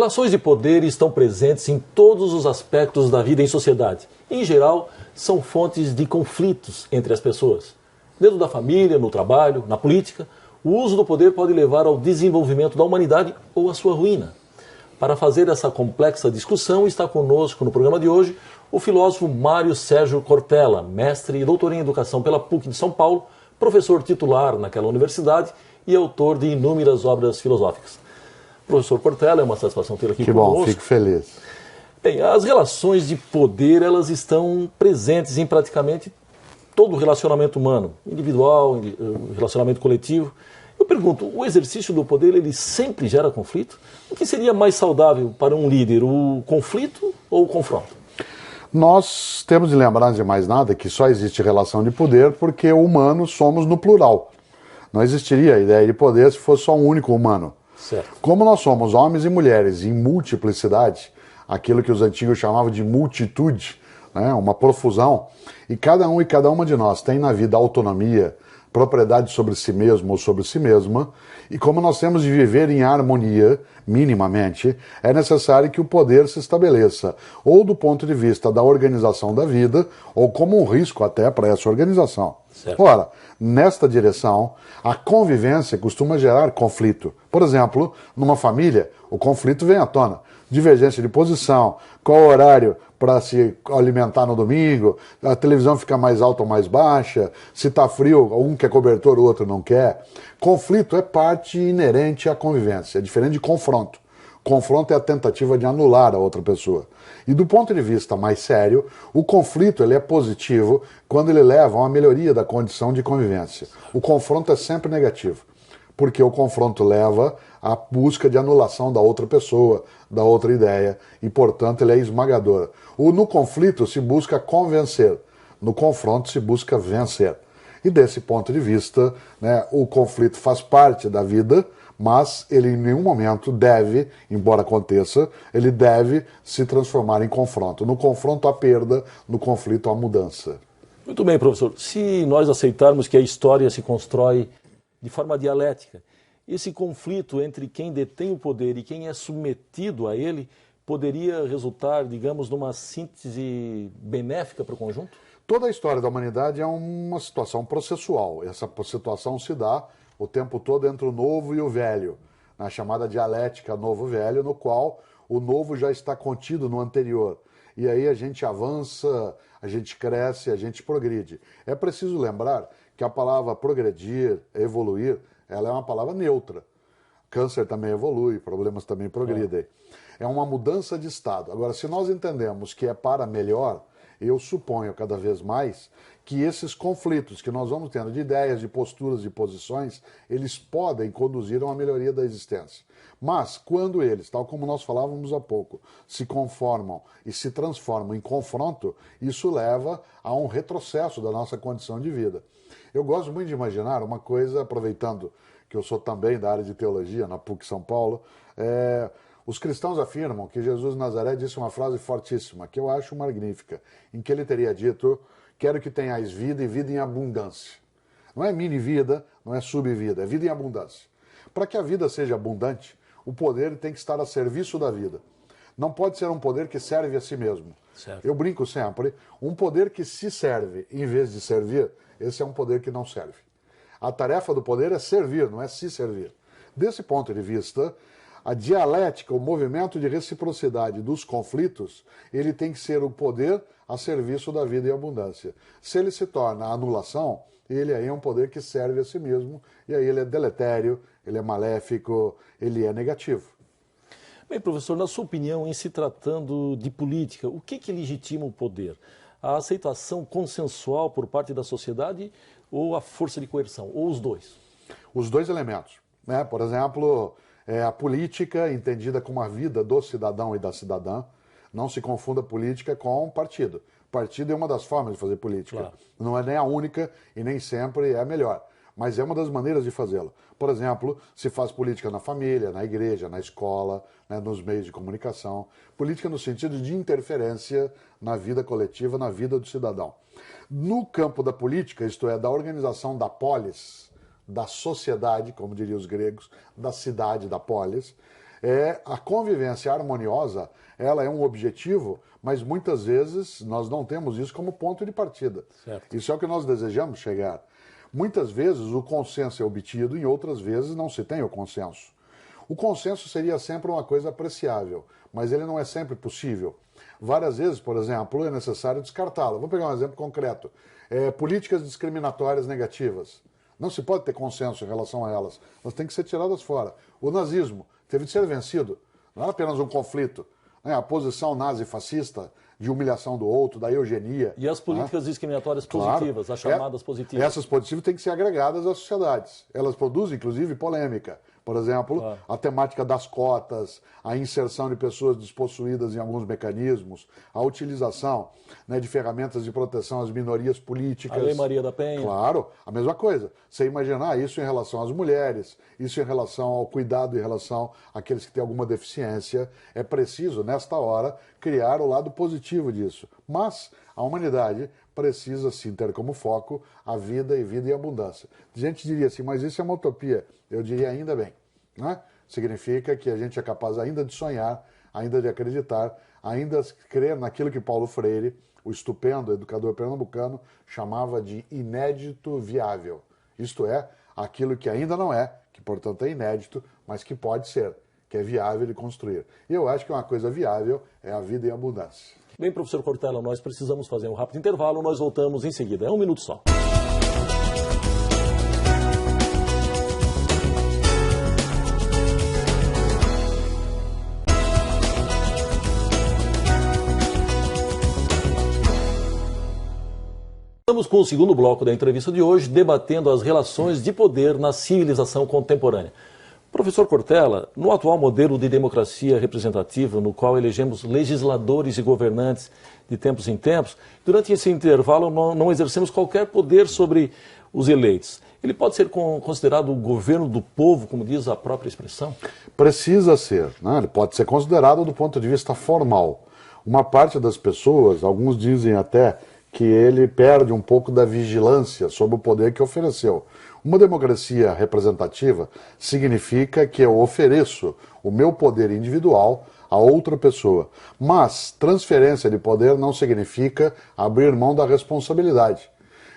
Relações de poder estão presentes em todos os aspectos da vida em sociedade. Em geral, são fontes de conflitos entre as pessoas. Dentro da família, no trabalho, na política, o uso do poder pode levar ao desenvolvimento da humanidade ou à sua ruína. Para fazer essa complexa discussão, está conosco no programa de hoje o filósofo Mário Sérgio Cortella, mestre e doutor em educação pela PUC de São Paulo, professor titular naquela universidade e autor de inúmeras obras filosóficas. Professor Cortella, é uma satisfação tê-lo aqui conosco. Que bom, fico feliz. Bem, as relações de poder, elas estão presentes em praticamente todo o relacionamento humano, individual, relacionamento coletivo. Eu pergunto, o exercício do poder, ele sempre gera conflito? O que seria mais saudável para um líder, o conflito ou o confronto? Nós temos de lembrar, antes de mais nada, que só existe relação de poder porque humanos somos no plural. Não existiria a ideia de poder se fosse só um único humano. Certo. Como nós somos homens e mulheres em multiplicidade, aquilo que os antigos chamavam de multitude, né, uma profusão, e cada um e cada uma de nós tem na vida autonomia, propriedade sobre si mesmo ou sobre si mesma, e como nós temos de viver em harmonia, minimamente, é necessário que o poder se estabeleça, ou do ponto de vista da organização da vida, ou como um risco até para essa organização. Certo. Ora, nesta direção, a convivência costuma gerar conflito. Por exemplo, numa família, o conflito vem à tona. Divergência de posição, qual o horário para se alimentar no domingo, a televisão fica mais alta ou mais baixa, se está frio, um quer cobertor, o outro não quer. Conflito é parte inerente à convivência, é diferente de confronto. Confronto é a tentativa de anular a outra pessoa. E do ponto de vista mais sério, o conflito ele é positivo quando ele leva a uma melhoria da condição de convivência. O confronto é sempre negativo, porque o confronto leva à busca de anulação da outra pessoa, da outra ideia, e, portanto, ele é esmagador. No conflito se busca convencer, no confronto se busca vencer. E desse ponto de vista, né, o conflito faz parte da vida, mas ele em nenhum momento deve, embora aconteça, ele deve se transformar em confronto. No confronto há perda, no conflito há mudança. Muito bem, professor. Se nós aceitarmos que a história se constrói de forma dialética, esse conflito entre quem detém o poder e quem é submetido a ele poderia resultar, digamos, numa síntese benéfica para o conjunto? Toda a história da humanidade é uma situação processual. Essa situação se dá o tempo todo entre o novo e o velho, na chamada dialética novo-velho, no qual o novo já está contido no anterior. E aí a gente avança, a gente cresce, a gente progride. É preciso lembrar que a palavra progredir, evoluir, ela é uma palavra neutra. Câncer também evolui, problemas também progridem. É uma mudança de estado. Agora, se nós entendemos que é para melhor, eu suponho cada vez mais que esses conflitos que nós vamos tendo de ideias, de posturas, de posições, eles podem conduzir a uma melhoria da existência. Mas quando eles, tal como nós falávamos há pouco, se conformam e se transformam em confronto, isso leva a um retrocesso da nossa condição de vida. Eu gosto muito de imaginar uma coisa, aproveitando que eu sou também da área de teologia na PUC São Paulo, os cristãos afirmam que Jesus de Nazaré disse uma frase fortíssima, que eu acho magnífica, em que ele teria dito: quero que tenhais vida e vida em abundância. Não é mini-vida, não é sub-vida, é vida em abundância. Para que a vida seja abundante, o poder tem que estar a serviço da vida. Não pode ser um poder que serve a si mesmo. Certo. Eu brinco sempre, um poder que se serve em vez de servir, esse é um poder que não serve. A tarefa do poder é servir, não é se servir. Desse ponto de vista, a dialética, o movimento de reciprocidade dos conflitos, ele tem que ser o poder a serviço da vida e abundância. Se ele se torna a anulação, ele aí é um poder que serve a si mesmo, e aí ele é deletério, ele é maléfico, ele é negativo. Bem, professor, na sua opinião, em se tratando de política, o que legitima o poder? A aceitação consensual por parte da sociedade ou a força de coerção? Ou os dois? Os dois elementos, né? Por exemplo, a política entendida como a vida do cidadão e da cidadã. Não se confunda política com partido. Partido é uma das formas de fazer política. Claro. Não é nem a única e nem sempre é a melhor. Mas é uma das maneiras de fazê-lo. Por exemplo, se faz política na família, na igreja, na escola, né, nos meios de comunicação. Política no sentido de interferência na vida coletiva, na vida do cidadão. No campo da política, isto é, da organização da polis, da sociedade, como diriam os gregos, da cidade, da polis, A convivência harmoniosa, ela é um objetivo, mas muitas vezes nós não temos isso como ponto de partida. Certo. Isso é o que nós desejamos chegar. Muitas vezes o consenso é obtido e outras vezes não se tem o consenso. O consenso seria sempre uma coisa apreciável, mas ele não é sempre possível. Várias vezes, por exemplo, é necessário descartá-lo. Vou pegar um exemplo concreto. Políticas discriminatórias negativas. Não se pode ter consenso em relação a elas. Elas têm que ser tiradas fora. O nazismo teve de ser vencido. Não era apenas um conflito. A posição nazi-fascista de humilhação do outro, da eugenia. E as políticas discriminatórias positivas, as chamadas positivas. Essas positivas têm que ser agregadas às sociedades. Elas produzem, inclusive, polêmica. Por exemplo, a temática das cotas, a inserção de pessoas despossuídas em alguns mecanismos, a utilização de ferramentas de proteção às minorias políticas. A Lei Maria da Penha. Claro, a mesma coisa. Você imaginar isso em relação às mulheres, isso em relação ao cuidado em relação àqueles que têm alguma deficiência. É preciso, nesta hora, criar o lado positivo disso. Mas a humanidade precisa sim ter como foco a vida e abundância. A gente diria assim, mas isso é uma utopia. Eu diria ainda bem. Né? Significa que a gente é capaz ainda de sonhar, ainda de acreditar, ainda crer naquilo que Paulo Freire, o estupendo educador pernambucano, chamava de inédito viável. Isto é, aquilo que ainda não é, que portanto é inédito, mas que pode ser, que é viável de construir. E eu acho que uma coisa viável é a vida em abundância. Bem, professor Cortella, nós precisamos fazer um rápido intervalo, nós voltamos em seguida. É um minuto só. Estamos com o segundo bloco da entrevista de hoje, debatendo as relações de poder na civilização contemporânea. Professor Cortella, no atual modelo de democracia representativa, no qual elegemos legisladores e governantes de tempos em tempos, durante esse intervalo não exercemos qualquer poder sobre os eleitos. Ele pode ser considerado o governo do povo, como diz a própria expressão? Precisa ser, né? Ele pode ser considerado do ponto de vista formal. Uma parte das pessoas, alguns dizem até que ele perde um pouco da vigilância sobre o poder que ofereceu. Uma democracia representativa significa que eu ofereço o meu poder individual a outra pessoa. Mas transferência de poder não significa abrir mão da responsabilidade.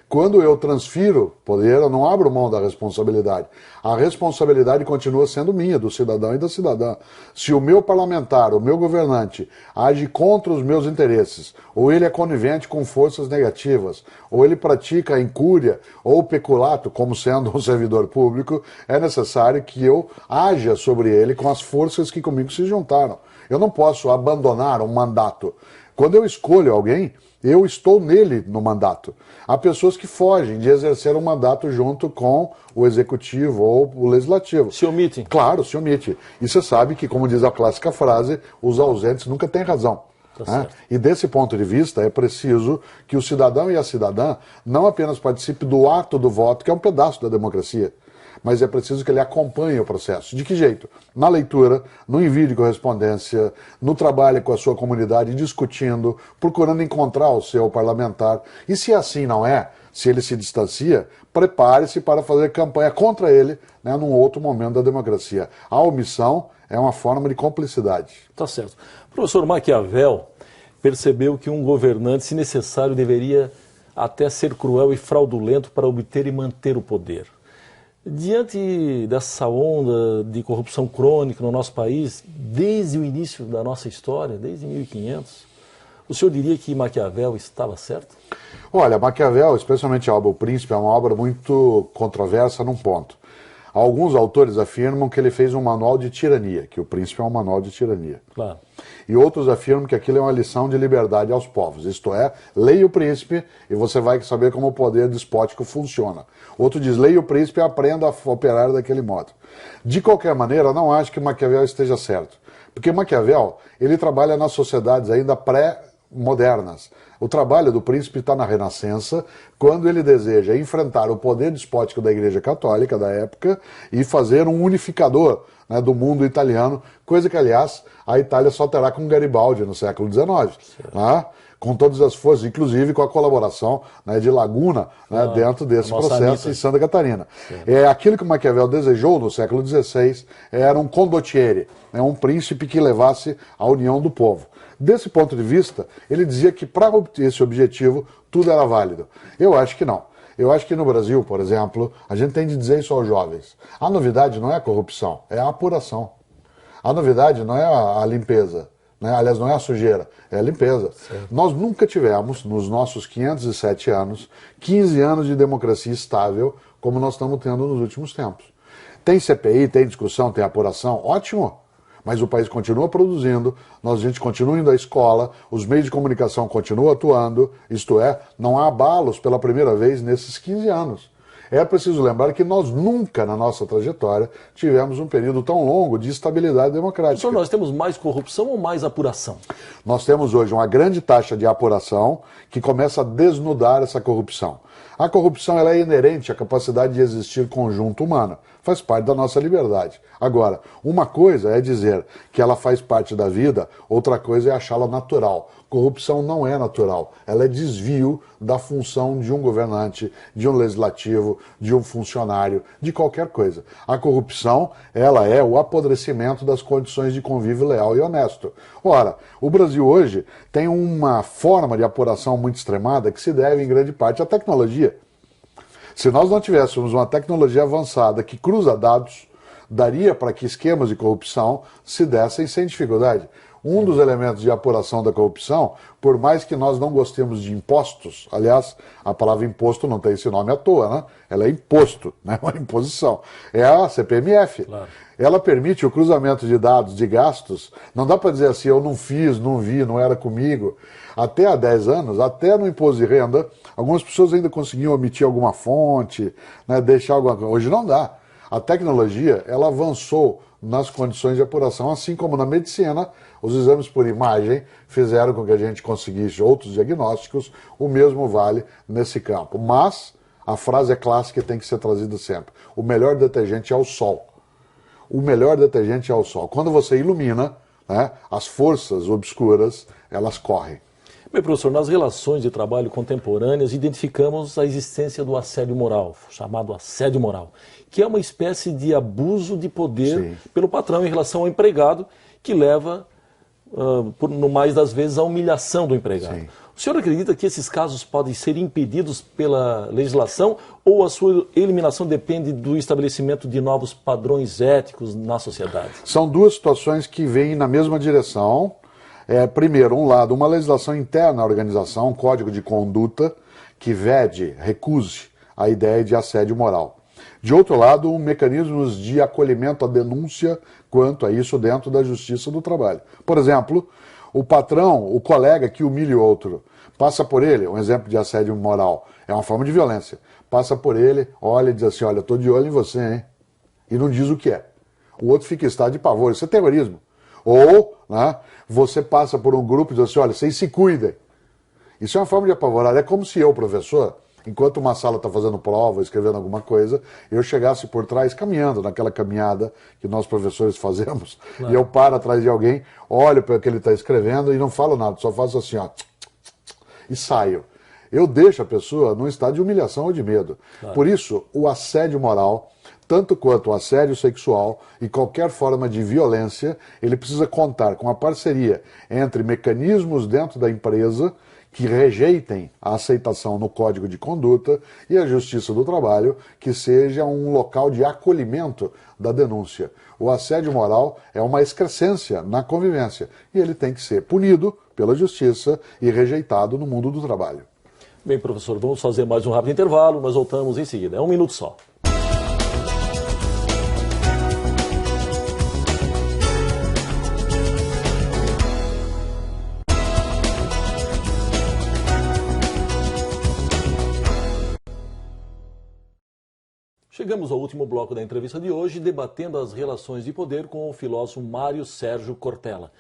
Quando eu transfiro poder, eu não abro mão da responsabilidade. A responsabilidade continua sendo minha, do cidadão e da cidadã. Se o meu parlamentar, o meu governante, age contra os meus interesses, ou ele é conivente com forças negativas, ou ele pratica a incúria ou o peculato, como sendo um servidor público, é necessário que eu haja sobre ele com as forças que comigo se juntaram. Eu não posso abandonar um mandato. Quando eu escolho alguém, eu estou nele no mandato. Há pessoas que fogem de exercer um mandato junto com o executivo ou o legislativo. Se omitem. Claro, se omite. E você sabe que, como diz a clássica frase, os ausentes nunca têm razão. Né? E desse ponto de vista, é preciso que o cidadão e a cidadã não apenas participem do ato do voto, que é um pedaço da democracia, mas é preciso que ele acompanhe o processo. De que jeito? Na leitura, no envio de correspondência, no trabalho com a sua comunidade, discutindo, procurando encontrar o seu parlamentar. E se assim não é, se ele se distancia, prepare-se para fazer campanha contra ele, né, num outro momento da democracia. A omissão é uma forma de cumplicidade. Tá certo. O professor Maquiavel percebeu que um governante, se necessário, deveria até ser cruel e fraudulento para obter e manter o poder. Diante dessa onda de corrupção crônica no nosso país, desde o início da nossa história, desde 1500, o senhor diria que Maquiavel estava certo? Olha, Maquiavel, especialmente a obra O Príncipe, é uma obra muito controversa num ponto. Alguns autores afirmam que ele fez um manual de tirania, que O Príncipe é um manual de tirania. Claro. E outros afirmam que aquilo é uma lição de liberdade aos povos. Isto é, leia O Príncipe e você vai saber como o poder despótico funciona. Outro diz, leia O Príncipe e aprenda a operar daquele modo. De qualquer maneira, não acho que Maquiavel esteja certo. Porque Maquiavel, ele trabalha nas sociedades ainda pré-modernas. O trabalho do príncipe está na Renascença, quando ele deseja enfrentar o poder despótico da Igreja Católica da época e fazer um unificador, né, do mundo italiano, coisa que, aliás, a Itália só terá com Garibaldi no século XIX, né, com todas as forças, inclusive com a colaboração, né, de Laguna, né, dentro desse processo em Santa Catarina. Aquilo que Maquiavel desejou no século XVI era um condottiere, né, um príncipe que levasse a união do povo. Desse ponto de vista, ele dizia que para obter esse objetivo tudo era válido. Eu acho que não. Eu acho que no Brasil, por exemplo, a gente tem de dizer isso aos jovens. A novidade não é a corrupção, é a apuração. A novidade não é a limpeza, né? Aliás, não é a sujeira, é a limpeza. Certo. Nós nunca tivemos, nos nossos 507 anos, 15 anos de democracia estável como nós estamos tendo nos últimos tempos. Tem CPI, tem discussão, tem apuração, ótimo. Mas o país continua produzindo, a gente continua indo à escola, os meios de comunicação continuam atuando, isto é, não há abalos pela primeira vez nesses 15 anos. É preciso lembrar que nós nunca, na nossa trajetória, tivemos um período tão longo de estabilidade democrática. Professor, nós temos mais corrupção ou mais apuração? Nós temos hoje uma grande taxa de apuração que começa a desnudar essa corrupção. A corrupção ela é inerente à capacidade de existir conjunto humano. Faz parte da nossa liberdade. Agora, uma coisa é dizer que ela faz parte da vida, outra coisa é achá-la natural. Corrupção não é natural, ela é desvio da função de um governante, de um legislativo, de um funcionário, de qualquer coisa. A corrupção, ela é o apodrecimento das condições de convívio leal e honesto. Ora, o Brasil hoje tem uma forma de apuração muito extremada que se deve em grande parte à tecnologia. Se nós não tivéssemos uma tecnologia avançada que cruza dados, daria para que esquemas de corrupção se dessem sem dificuldade. Um dos elementos de apuração da corrupção, por mais que nós não gostemos de impostos, aliás, a palavra imposto não tem esse nome à toa, né? Ela é imposto, né? Uma imposição. É a CPMF. Claro. Ela permite o cruzamento de dados de gastos. Não dá para dizer assim, eu não fiz, não vi, não era comigo. Até há 10 anos, até no imposto de renda, algumas pessoas ainda conseguiam omitir alguma fonte, né, deixar alguma coisa. Hoje não dá. A tecnologia, ela avançou nas condições de apuração, assim como na medicina, os exames por imagem fizeram com que a gente conseguisse outros diagnósticos, o mesmo vale nesse campo. Mas a frase é clássica e tem que ser trazida sempre. O melhor detergente é o sol. O melhor detergente é o sol. Quando você ilumina, né, as forças obscuras, elas correm. Bem, professor, nas relações de trabalho contemporâneas, identificamos a existência do assédio moral, chamado assédio moral, que é uma espécie de abuso de poder Sim. pelo patrão em relação ao empregado, que leva, no mais das vezes, à humilhação do empregado. Sim. O senhor acredita que esses casos podem ser impedidos pela legislação ou a sua eliminação depende do estabelecimento de novos padrões éticos na sociedade? São duas situações que vêm na mesma direção. Primeiro, um lado, uma legislação interna à organização, um código de conduta que vede, recuse a ideia de assédio moral. De outro lado, mecanismos de acolhimento à denúncia quanto a isso dentro da justiça do trabalho. Por exemplo, o patrão, o colega que humilha o outro, passa por ele, um exemplo de assédio moral, é uma forma de violência, passa por ele, olha e diz assim, olha, eu estou de olho em você, hein? E não diz o que é. O outro fica em estado de pavor, isso é terrorismo. Ou, né, você passa por um grupo e diz assim, olha, vocês se cuidem. Isso é uma forma de apavorar. É como se eu, professor, enquanto uma sala está fazendo prova, escrevendo alguma coisa, eu chegasse por trás caminhando, naquela caminhada que nós professores fazemos, claro. E eu paro atrás de alguém, olho para o que ele está escrevendo e não falo nada, só faço assim, ó, e saio. Eu deixo a pessoa num estado de humilhação ou de medo. Claro. Por isso, o assédio moral, tanto quanto o assédio sexual e qualquer forma de violência, ele precisa contar com a parceria entre mecanismos dentro da empresa que rejeitem a aceitação no Código de Conduta e a Justiça do Trabalho, que seja um local de acolhimento da denúncia. O assédio moral é uma excrescência na convivência e ele tem que ser punido pela Justiça e rejeitado no mundo do trabalho. Bem, professor, vamos fazer mais um rápido intervalo, nós voltamos em seguida. É 1 minuto só. Chegamos ao último bloco da entrevista de hoje, debatendo as relações de poder com o filósofo Mário Sérgio Cortella.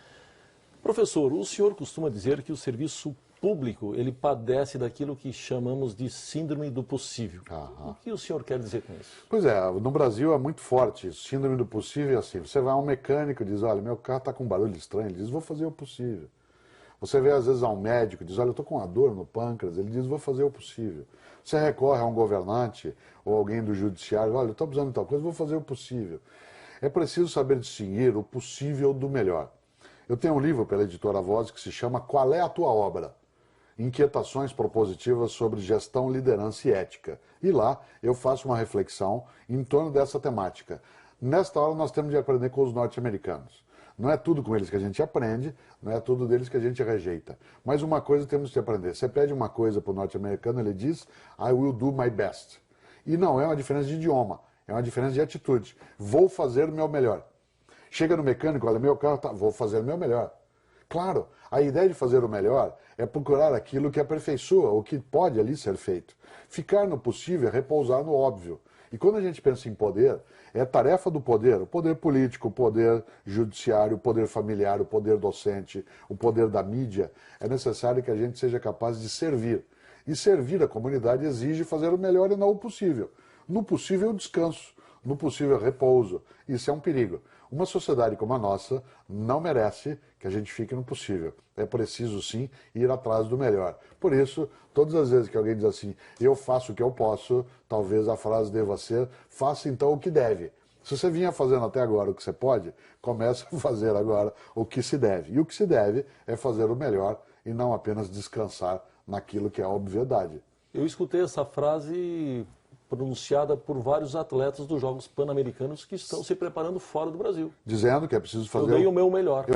Professor, o senhor costuma dizer que o serviço público ele padece daquilo que chamamos de síndrome do possível. Aham. O que o senhor quer dizer com isso? Pois é, no Brasil é muito forte isso. Síndrome do possível é assim. Você vai a um mecânico e diz, olha, meu carro está com um barulho estranho. Ele diz, vou fazer o possível. Você vê às vezes a um médico e diz, olha, eu estou com uma dor no pâncreas. Ele diz, vou fazer o possível. Você recorre a um governante ou alguém do judiciário, olha, eu estou precisando de tal coisa, vou fazer o possível. É preciso saber distinguir o possível do melhor. Eu tenho um livro pela editora Voz que se chama Qual é a Tua Obra? Inquietações propositivas sobre gestão, liderança e ética. E lá eu faço uma reflexão em torno dessa temática. Nesta hora nós temos de aprender com os norte-americanos. Não é tudo com eles que a gente aprende, não é tudo deles que a gente rejeita. Mas uma coisa temos de aprender. Você pede uma coisa para o norte-americano, ele diz, I will do my best. E não é uma diferença de idioma, é uma diferença de atitude. Vou fazer o meu melhor. Chega no mecânico, olha, meu carro, vou fazer o meu melhor. Claro, a ideia de fazer o melhor é procurar aquilo que aperfeiçoa, o que pode ali ser feito. Ficar no possível é repousar no óbvio. E quando a gente pensa em poder, é tarefa do poder, o poder político, o poder judiciário, o poder familiar, o poder docente, o poder da mídia, é necessário que a gente seja capaz de servir. E servir a comunidade exige fazer o melhor e não o possível. No possível, descanso. No possível, repouso. Isso é um perigo. Uma sociedade como a nossa não merece que a gente fique no possível. É preciso, sim, ir atrás do melhor. Por isso, todas as vezes que alguém diz assim, eu faço o que eu posso, talvez a frase deva ser, faça então o que deve. Se você vinha fazendo até agora o que você pode, comece a fazer agora o que se deve. E o que se deve é fazer o melhor e não apenas descansar naquilo que é a obviedade. Eu escutei essa frase pronunciada por vários atletas dos Jogos Pan-Americanos que estão se preparando fora do Brasil. Dizendo que é preciso fazer... Eu dei o meu melhor.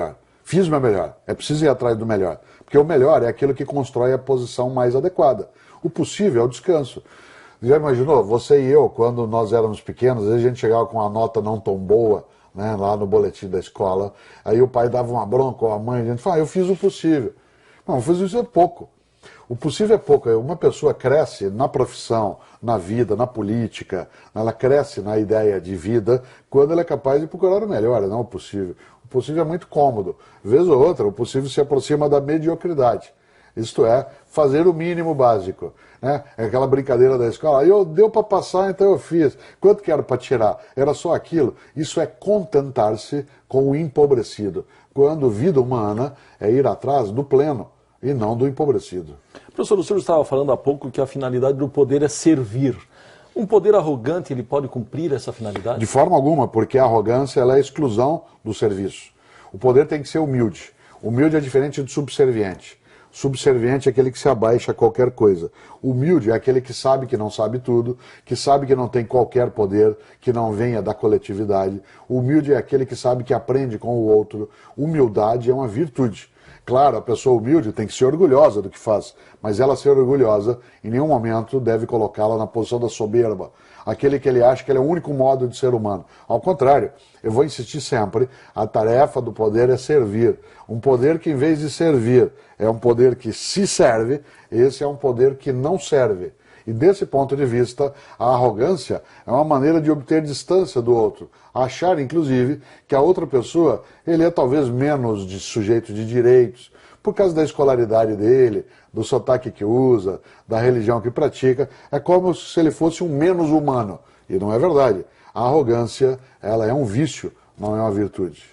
Fiz o meu melhor. É preciso ir atrás do melhor. Porque o melhor é aquilo que constrói a posição mais adequada. O possível é o descanso. Já imaginou? Você e eu, quando nós éramos pequenos, às vezes a gente chegava com uma nota não tão boa, né, lá no boletim da escola, aí o pai dava uma bronca, ou a mãe, a gente fala, eu fiz o possível. Não, fiz isso é pouco. O possível é pouco. Uma pessoa cresce na profissão, na vida, na política, ela cresce na ideia de vida quando ela é capaz de procurar o melhor, não o possível. O possível é muito cômodo. Vez ou outra, o possível se aproxima da mediocridade. Isto é, fazer o mínimo básico. Né? É aquela brincadeira da escola. Deu para passar, então eu fiz. Quanto que era para tirar? Era só aquilo. Isso é contentar-se com o empobrecido. Quando vida humana é ir atrás do pleno e não do empobrecido. Professor, o senhor estava falando há pouco que a finalidade do poder é servir. Um poder arrogante, ele pode cumprir essa finalidade? De forma alguma, porque a arrogância ela é a exclusão do serviço. O poder tem que ser humilde. Humilde é diferente do subserviente. Subserviente é aquele que se abaixa a qualquer coisa. Humilde é aquele que sabe que não sabe tudo, que sabe que não tem qualquer poder, que não venha da coletividade. Humilde é aquele que sabe que aprende com o outro. Humildade é uma virtude. Claro, a pessoa humilde tem que ser orgulhosa do que faz, mas ela ser orgulhosa em nenhum momento deve colocá-la na posição da soberba, aquele que ele acha que ele é o único modo de ser humano. Ao contrário, eu vou insistir sempre, a tarefa do poder é servir. Um poder que, em vez de servir, é um poder que se serve, esse é um poder que não serve. E desse ponto de vista, a arrogância é uma maneira de obter distância do outro. Achar, inclusive, que a outra pessoa, ele é talvez menos de sujeito de direitos, por causa da escolaridade dele, do sotaque que usa, da religião que pratica. É como se ele fosse um menos humano. E não é verdade. A arrogância, ela é um vício, não é uma virtude.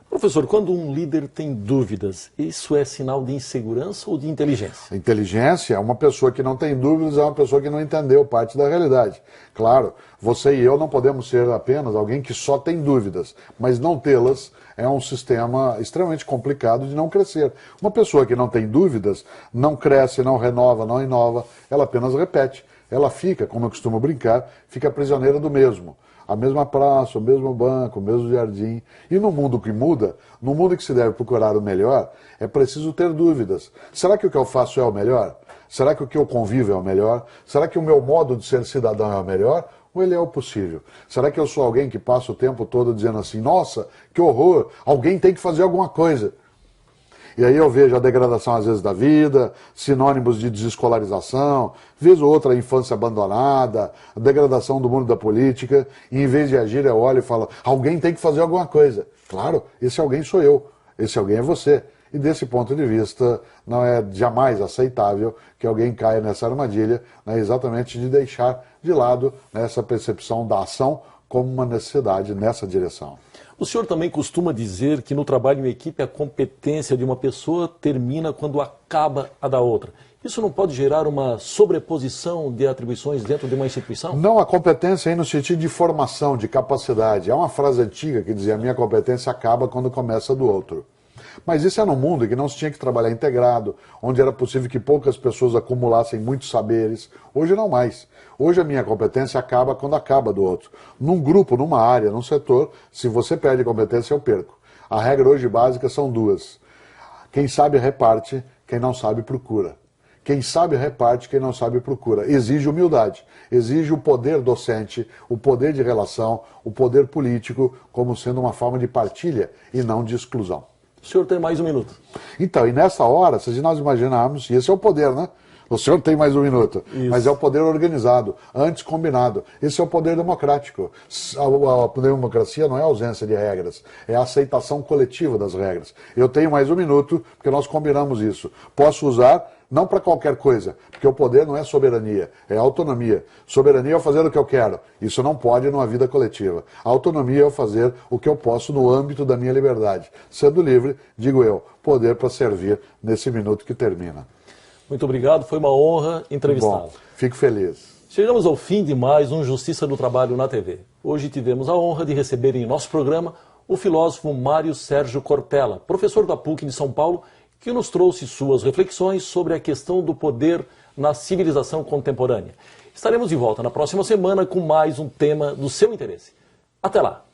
Professor, quando um líder tem dúvidas, isso é sinal de insegurança ou de inteligência? Inteligência é uma pessoa que não tem dúvidas, é uma pessoa que não entendeu parte da realidade. Claro, você e eu não podemos ser apenas alguém que só tem dúvidas, mas não tê-las é um sistema extremamente complicado de não crescer. Uma pessoa que não tem dúvidas não cresce, não renova, não inova, ela apenas repete. Ela fica, como eu costumo brincar, fica prisioneira do mesmo. A mesma praça, o mesmo banco, o mesmo jardim. E no mundo que muda, no mundo que se deve procurar o melhor, é preciso ter dúvidas. Será que o que eu faço é o melhor? Será que o que eu convivo é o melhor? Será que o meu modo de ser cidadão é o melhor? Ou ele é o possível? Será que eu sou alguém que passa o tempo todo dizendo assim, nossa, que horror, alguém tem que fazer alguma coisa? E aí eu vejo a degradação, às vezes, da vida, sinônimos de desescolarização, vez ou outra a infância abandonada, a degradação do mundo da política, e em vez de agir eu olho e falo, alguém tem que fazer alguma coisa. Claro, esse alguém sou eu, esse alguém é você. E desse ponto de vista, não é jamais aceitável que alguém caia nessa armadilha, né, exatamente de deixar de lado essa percepção da ação como uma necessidade nessa direção. O senhor também costuma dizer que no trabalho em equipe a competência de uma pessoa termina quando acaba a da outra. Isso não pode gerar uma sobreposição de atribuições dentro de uma instituição? Não, a competência aí no sentido de formação, de capacidade. Há uma frase antiga que dizia: a minha competência acaba quando começa a do outro. Mas isso é num mundo em que não se tinha que trabalhar integrado, onde era possível que poucas pessoas acumulassem muitos saberes. Hoje não mais. Hoje a minha competência acaba quando acaba do outro. Num grupo, numa área, num setor, se você perde competência, eu perco. A regra hoje básica são duas. Quem sabe reparte, quem não sabe procura. Quem sabe reparte, quem não sabe procura. Exige humildade, exige o poder docente, o poder de relação, o poder político, como sendo uma forma de partilha e não de exclusão. O senhor tem mais um minuto. Então, e nessa hora, se nós imaginarmos, e esse é o poder, né? O senhor tem mais um minuto, Isso. Mas é o poder organizado, antes combinado. Esse é o poder democrático. A democracia não é a ausência de regras, é a aceitação coletiva das regras. Eu tenho mais um minuto, porque nós combinamos isso. Posso usar, não para qualquer coisa, porque o poder não é soberania, é autonomia. Soberania é eu fazer o que eu quero. Isso não pode numa vida coletiva. A autonomia é eu fazer o que eu posso no âmbito da minha liberdade. Sendo livre, digo eu, poder para servir nesse minuto que termina. Muito obrigado, foi uma honra entrevistá-lo. Bom, fico feliz. Chegamos ao fim de mais um Justiça do Trabalho na TV. Hoje tivemos a honra de receber em nosso programa o filósofo Mário Sérgio Cortella, professor da PUC de São Paulo, que nos trouxe suas reflexões sobre a questão do poder na civilização contemporânea. Estaremos de volta na próxima semana com mais um tema do seu interesse. Até lá!